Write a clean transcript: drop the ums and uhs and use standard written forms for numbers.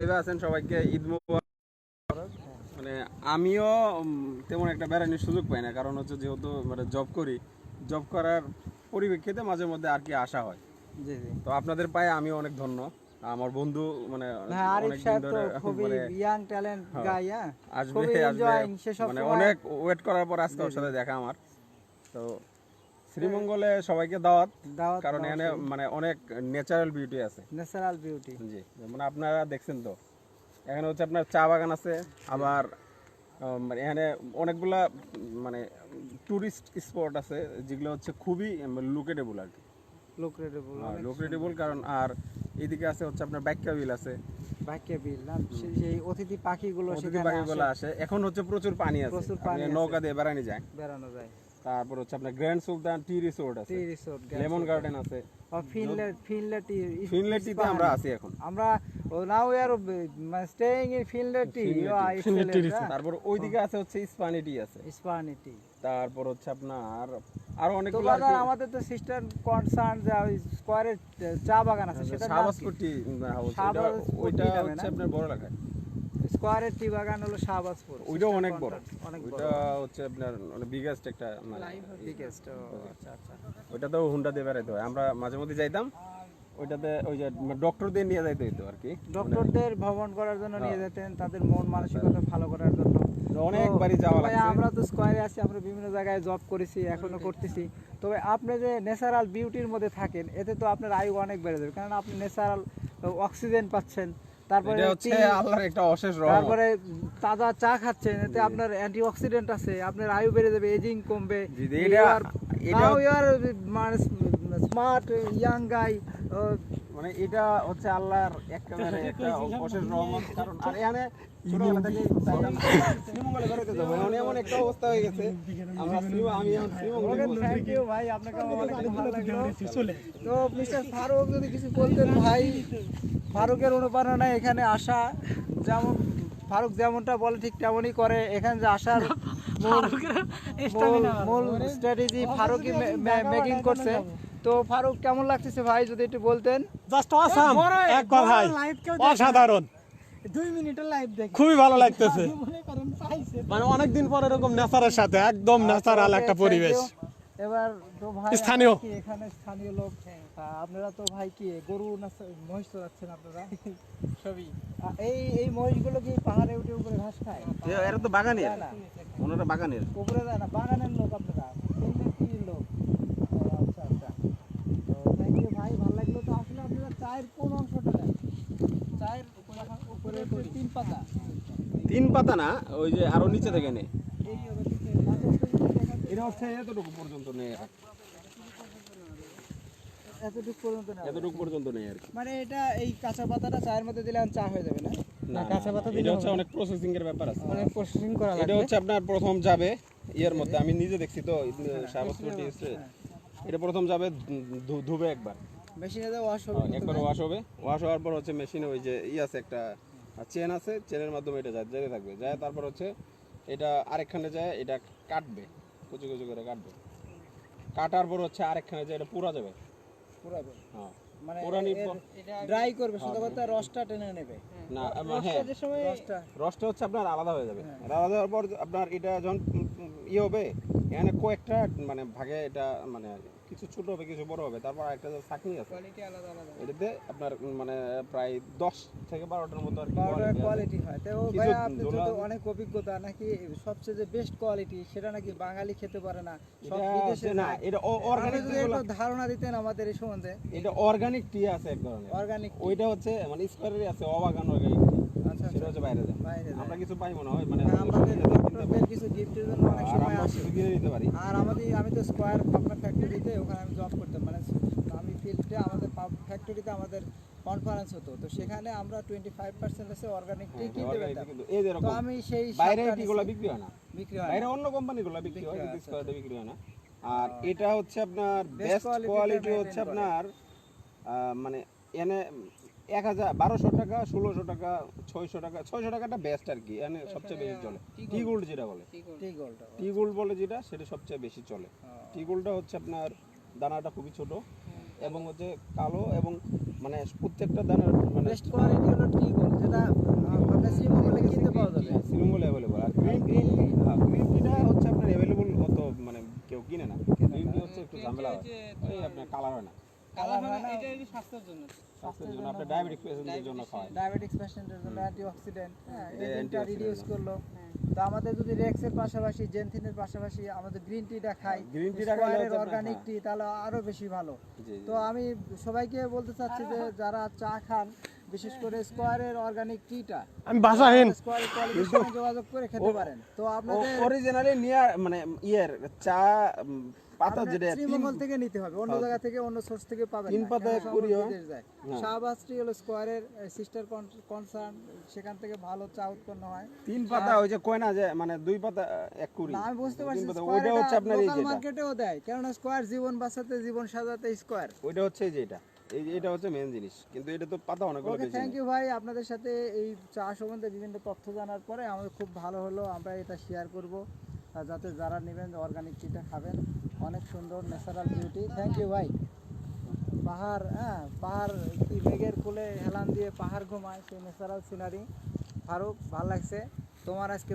এবার আছেন সবাইকে ঈদ মুবারক। মানে আমিও তেমন একটা বেড়ানোর সুযোগ পাই না, কারণ হচ্ছে যেহেতু মানে জব করি, জব করার পরিপ্রেক্ষিতে মাঝে মধ্যে আর কি আসা হয়। জি জি তো আপনাদের পায়ে আমি অনেক ধন্য। আমার বন্ধু মানে ভাই আরিফ অনেকদিন সাহেব তো ধরে খুবই মানে ইয়াং ট্যালেন্ট হ্যাঁ, গাই, হ্যাঁ আসবে খুবই আসবে এনজয়িং সে সব মানে সময়। অনেক ওয়েট করার পর আজকে জি ওর জি সাথে দেখা আমার। তো শ্রীমঙ্গলে সবাইকে দাওয়াত, দাওয়াত কারণ এখানে মানে অনেক ন্যাচারাল বিউটি আছে। Natural beauty. জি, যেমন আপনারা দেখছেন তো এখানে হচ্ছে আপনার চা বাগান আছে, আবার মানে এখানে অনেকগুলা মানে টুরিস্ট স্পট আছে যেগুলো হচ্ছে খুবই লুকেটেবল আর কি। লোকরেটেবল লুকেটেবল কারণ আর এদিকে আছে হচ্ছে আপনার ব্যাখ্যা বিল আছে, বাক্যে বিল না, সেই অতিথি পাখিগুলো অতিথি সেখানে পাখিগুলো আসে। এখন হচ্ছে প্রচুর পানি আছে, প্রচুর আপনি পানি আছে, নৌকা দিয়ে বেড়ানো যায়। বেড়ানো যায়। তারপর হচ্ছে আপনার গ্র্যান্ড সুলতান টি রিসোর্ট আছে, টি রিসোর্ট, লেমন গার্ডেন আছে। ফিনল্যান্ড টিতে আমরা আছি এখন। আমরা now we are staying in Finland tea. তারপর ওইদিকে আছে হচ্ছে ইস্পানি টি আছে। ইস্পানি টি। তারপর হচ্ছে আপনার আরো তো অনেকগুলো আর দাদা কি। আমাদের তো সিস্টার কনসার্ন যে ওই স্কয়ারে চা বাগান আছে, সেটা শাহবাজপুর টি হাউস, ওইটা হচ্ছে আপনার বড় লেখা। স্কয়ারের টি বাগান হলো শাহবাজপুর, ওইটাও অনেক বড়, অনেক বড়, ওইটা হচ্ছে আপনার বিগেস্ট একটা মানে বিগেস্ট। আচ্ছা আচ্ছা। ওইটা তো হুন্ডা দিয়ে বেড়াইতে হয়, আমরা মাঝে মধ্যে যাইতাম ওইটাতে, ওই যে ডক্টরদের নিয়ে যাইতে হইতো আর কি। ডক্টরদের ভ্রমণ করার জন্য নিয়ে যেতেন, তাদের মন মানসিকতা ভালো করার জন্য। অনেকবারই যাওয়া ভাই লাগছে। আমরা তো স্কয়ারে আছি, আমরা বিভিন্ন জায়গায় জব করেছি, এখনো করতেছি। তবে আপনি যে ন্যাচারাল বিউটির মধ্যে থাকেন, এতে তো আপনার আয়ু অনেক বেড়ে যাবে, কারণ আপনি ন্যাচারাল অক্সিজেন পাচ্ছেন। তারপরে এটা হচ্ছে আল্লাহর একটা অশেষ রহমত। তারপরে তাজা চা খাচ্ছেন, এতে আপনার অ্যান্টি অক্সিডেন্ট আছে, আপনার আয়ু বেড়ে যাবে, এজিং কমবে। এটা মানে স্মার্ট ইয়াং গাই। মানে এটা হচ্ছে আল্লাহর একেবারে একটা অশেষ রহমত। কারণ আর এখানে ছোটবেলা থেকে চাইতাম শ্রীমঙ্গলে বেড়াতে যাবো, এখন এমন একটা অবস্থা হয়ে গেছে আমরা আমি এখন শ্রীমঙ্গলে বলছি। থ্যাংক ইউ ভাই, আপনাকে অনেক ভালো লাগলো। তো মিস্টার ফারুক যদি কিছু বলতেন ভাই, ফারুকের অনুপ্রেরণায় এখানে আসা, যেমন ফারুক যেমনটা বলে ঠিক তেমনই করে। এখানে যে আসার মূল স্ট্র্যাটেজি ফারুকই মেকিং করছে। তো ফারুক কেমন লাগতেছে ভাই, যদি একটু বলতেন। জাস্ট অসাম, এক কথায় অসাধারণ, 2 মিনিটের লাইভ দেখি, খুবই ভালো লাগতেছে। মানে অনেকদিন পর এরকম নেচারের সাথে একদম ন্যাচারাল একটা পরিবেশ। এবার তো ভাই স্থানীয় কি এখানে স্থানীয় লোক, আপনারা তো ভাই কি গরু না মহিষ চড়াচ্ছেন আপনারা সবই? এই মহিষগুলো কি পাহাড়ে উঠে উপরে ঘাস খায়? এরা তো বাগানের, না ওনারা বাগানের। উপরে যায় না, বাগানের লোক আপনারা, কি লোক? আচ্ছা আচ্ছা। তো থ্যাংক ইউ ভাই, ভালো লাগলো। তো আসলে আপনারা চায়ের কোন অংশটা নেন? চায়ের উপরে 3 পাতা। 3 পাতা না, ওই যে আরো নিচে থেকে নেই। এই এটা হচ্ছে এতটুকু পর্যন্ত নেই, এতটুকু পর্যন্ত না, এতটুকু পর্যন্ত নেই আর কি। মানে এটা এই কাঁচা পাতাটা চায়ের মধ্যে দিলে চা হয়ে যাবে না? না, কাঁচা পাতা দিলে হচ্ছে অনেক প্রসেসিং এর ব্যাপার আছে, অনেক প্রসেসিং করা এটা লাগবে। হচ্ছে আপনার প্রথম যাবে ইয়ের মধ্যে, আমি নিজে দেখছি তো শাহবাজপুর টি এসে, এটা প্রথম যাবে ধুবে একবার, মেশিনে দিয়ে ওয়াশ হবে, একবার ওয়াশ হবে। ওয়াশ হওয়ার পর হচ্ছে মেশিনে ওই যে আছে একটা চেন আছে, চেনের মাধ্যমে এটা যেতে থাকবে, যায় তারপর হচ্ছে এটা আরেকখানে যায়, এটা কাটবে, কুচি কুচি করে কাটবে, কাটার পর হচ্ছে আরেকখানে যায় এটা পুরা যাবে, পুরাবে। হ্যাঁ মানে পুরানির পর ড্রাই করবে, শুধু কথা রসটা টেনে নেবে না, হ্যাঁ রসটা হচ্ছে আপনার আলাদা হয়ে যাবে। আলাদা হওয়ার পর আপনার এটা যখন ইয়ে হবে, এখানে কয়েকটা মানে ভাগে এটা মানে কিছু ছোট হবে কিছু বড় হবে, তারপর একটা ছাঁকনি আছে, কোয়ালিটি আলাদা আলাদা, এটাতে আপনার মানে প্রায় 10 থেকে 12টার মতো আর কি কোয়ালিটি হয়। তো ভাই আপনি তো অনেক অভিজ্ঞতা, নাকি সবচেয়ে যে বেস্ট কোয়ালিটি সেটা নাকি বাঙালি খেতে পারে না, সব বিদেশে না, এটা অর্গানিক, একটু ধারণা দিতেন আমাদের এই সম্বন্ধে। এটা অর্গানিক টি আছে এক ধরনের, অর্গানিক, ওইটা হচ্ছে মানে স্কয়ারেরই আছে অবাগান অর্গানিক। আচ্ছা সেটা হচ্ছে বাইরে যায়, আমরা কিছু পাই মনে হয়, মানে আমাদের ডক্টরদের কিছু গিফটের জন্য অনেক সময় আসে, কিনে দিতে পারি। আর আমি তো স্কয়ার পাবনা ফ্যাক্টরিতে, ওখানে আমি জব করতাম, মানে আমি ফিল্ডে আমাদের ফ্যাক্টরিতে আমাদের কনফারেন্স হতো, তো সেখানে আমরা 25% আছে অর্গানিক টি কিনতে পেতাম। তো আমি সেই বাইরে টিগুলো বিক্রি হয় না, বিক্রি হয় বাইরে অন্য কোম্পানিগুলো বিক্রি হয়, কিন্তু স্কয়ারে বিক্রি হয় না। আর এটা হচ্ছে আপনার বেস্ট কোয়ালিটি হচ্ছে আপনার মানে এনে 1200 টাকা, 1600 টাকা, 600 টাকা, 600 টাকাটা বেস্ট আর কি, এনে সবচেয়ে বেশি চলে। টি গোল্ড যেটা বলে, টি গোল্ড বলে যেটা, সেটা সবচেয়ে বেশি চলে। টি গোল্ডটা হচ্ছে আপনার দানাটা খুবই ছোট এবং হচ্ছে কালো, এবং মানে প্রত্যেকটা দানার মানে বেস্ট কোয়ালিটি হলো টি গোল্ড, যেটা আপনার শ্রীমঙ্গলে কিনতে পাওয়া যাবে। সিলুমল অ্যাভেলেবল। আর গ্রিন টিটা হচ্ছে আপনার অ্যাভেলেবল অত মানে কেউ কিনে না। গ্রিন টি হচ্ছে একটু ঝামেলা হয়, এই আপনার কালার হয় না। কালার হয় না, এটা এই স্বাস্থ্যের জন্য। স্বাস্থ্যের জন্য আপনার ডায়াবেটিক পেশেন্টদের জন্য খাওয়ায়। ডায়াবেটিক্স পেশেন্টের জন্য অ্যান্টিঅক্সিডেন্ট, হ্যাঁ এটা এই তিনটা antioxidant রিডিউস হয়। করলো। তো আমাদের যদি রেক্সের পাশাপাশি জেনথিনের পাশাপাশি আমাদের গ্রিন টিটা খাই, গ্রিন টিটা খাইলে স্কয়ারের হচ্ছে আপনার- অর্গানিক টি, তাহলে আরো বেশি ভালো। জি, জি। তো আমি সবাইকে বলতে চাচ্ছি যে যারা চা খান, বিশেষ করে স্কয়ারের অর্গানিক টিটা, আমি বাসাহীন। স্কয়ারের কোয়ালিটির সঙ্গে যোগাযোগ করে খেতে পারেন। তো আপনাদের অরিজিনালি নিয়ার মানে ইয়ের চা পাতা আপনার যেটা শ্রীমঙ্গল থেকে নিতে হবে, অন্য জায়গা থেকে অন্য সোর্স থেকে পাবেন তিন না, পাতায় কেন কুড়ি হয়। বিদেশ যায়। হ্যাঁ। শাহবাজ টি হলো স্কয়ারের সিস্টার কনসার্ন, সেখান থেকে ভালো চা উৎপন্ন হয়। তিন পাতা ওই যে কয় না যে মানে দুই পাতা এক কুড়ি। না, আমি বুঝতে তিন পারছি পাতা, স্কয়ার ওইটা হচ্ছে আপনার এই লোকাল যেটা, মার্কেটেও দেয়, কেননা স্কয়ার জীবন বাঁচাতে, জীবন সাজাতে স্কয়ার। ওইটা হচ্ছে এই যে এটা, এটা হচ্ছে মেন জিনিস, কিন্তু এটা তো পাতা অনেকগুলো ওকে, বেশি থ্যাংক নেই। ইউ ভাই, আপনাদের সাথে এই চা সম্বন্ধে বিভিন্ন তথ্য জানার পরে আমাদের খুব ভালো হলো। আমরা এটা শেয়ার করব যাতে যারা নেবেন অর্গানিক টিটা খাবেন। অনেক সুন্দর ন্যাচারাল বিউটি, থ্যাংক ইউ ভাই। পাহাড়, হ্যাঁ পাহাড় কি মেঘের কোলে হেলান দিয়ে পাহাড় ঘুমায়, সেই ন্যাচারাল সিনারি। ফারুক, ভালো লাগছে তোমার আজকে